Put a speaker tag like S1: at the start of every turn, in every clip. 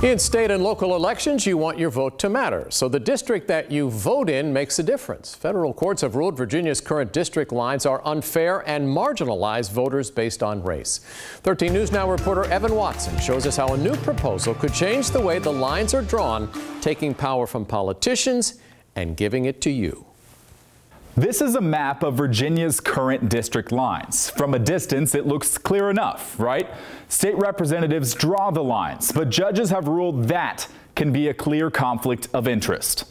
S1: In state and local elections, you want your vote to matter, so the district that you vote in makes a difference. Federal courts have ruled Virginia's current district lines are unfair and marginalize voters based on race. 13 News Now reporter Evan Watson shows us how a new proposal could change the way the lines are drawn, taking power from politicians and giving it to you.
S2: This is a map of Virginia's current district lines. From a distance, it looks clear enough, right? State representatives draw the lines, but judges have ruled that can be a clear conflict of interest.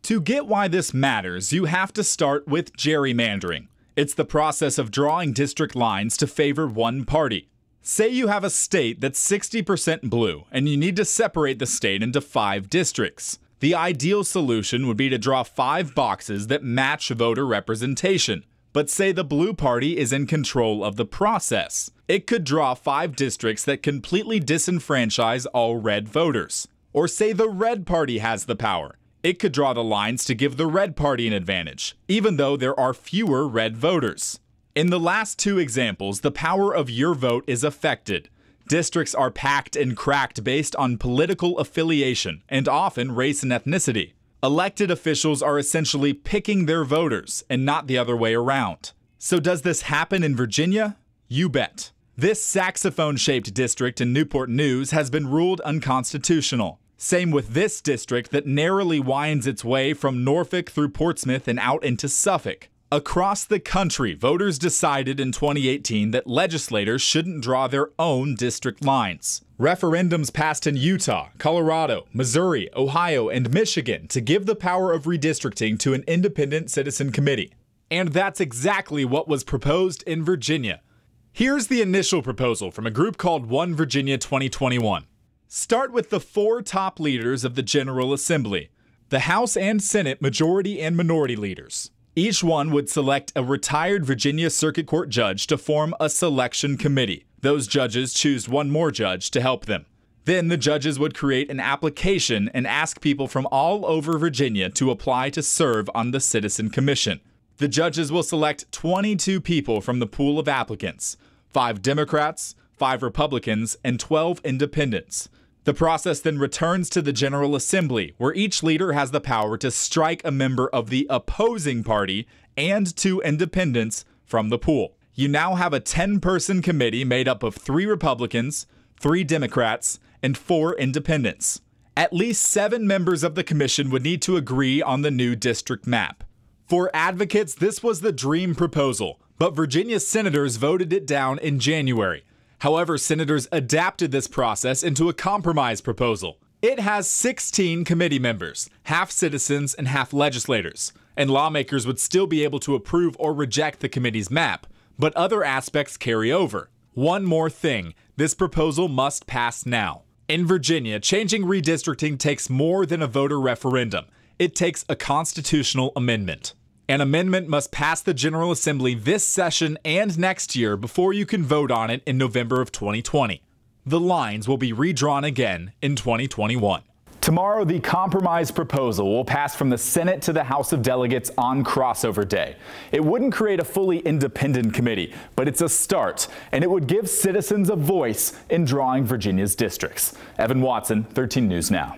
S3: To get why this matters, you have to start with gerrymandering. It's the process of drawing district lines to favor one party. Say you have a state that's 60% blue, and you need to separate the state into 5 districts. The ideal solution would be to draw 5 boxes that match voter representation. But say the blue party is in control of the process. It could draw 5 districts that completely disenfranchise all red voters. Or say the red party has the power. It could draw the lines to give the red party an advantage, even though there are fewer red voters. In the last 2 examples, the power of your vote is affected. Districts are packed and cracked based on political affiliation and often race and ethnicity. Elected officials are essentially picking their voters and not the other way around. So does this happen in Virginia? You bet. This saxophone-shaped district in Newport News has been ruled unconstitutional. Same with this district that narrowly winds its way from Norfolk through Portsmouth and out into Suffolk. Across the country, voters decided in 2018 that legislators shouldn't draw their own district lines. Referendums passed in Utah, Colorado, Missouri, Ohio, and Michigan to give the power of redistricting to an independent citizen committee. And that's exactly what was proposed in Virginia. Here's the initial proposal from a group called One Virginia 2021. Start with the 4 top leaders of the General Assembly, the House and Senate majority and minority leaders. Each one would select a retired Virginia Circuit Court judge to form a selection committee. Those judges choose one more judge to help them. Then the judges would create an application and ask people from all over Virginia to apply to serve on the Citizen Commission. The judges will select 22 people from the pool of applicants, 5 Democrats, 5 Republicans, and 12 independents. The process then returns to the General Assembly, where each leader has the power to strike a member of the opposing party and 2 independents from the pool. You now have a 10-person committee made up of 3 Republicans, 3 Democrats, and 4 independents. At least 7 members of the commission would need to agree on the new district map. For advocates, this was the dream proposal, but Virginia senators voted it down in January. However, senators adapted this process into a compromise proposal. It has 16 committee members, half citizens and half legislators, and lawmakers would still be able to approve or reject the committee's map, but other aspects carry over. One more thing, this proposal must pass now. In Virginia, changing redistricting takes more than a voter referendum. It takes a constitutional amendment. An amendment must pass the General Assembly this session and next year before you can vote on it in November of 2020. The lines will be redrawn again in 2021.
S2: Tomorrow, the compromise proposal will pass from the Senate to the House of Delegates on crossover day. It wouldn't create a fully independent committee, but it's a start, and it would give citizens a voice in drawing Virginia's districts. Evan Watson, 13 News Now.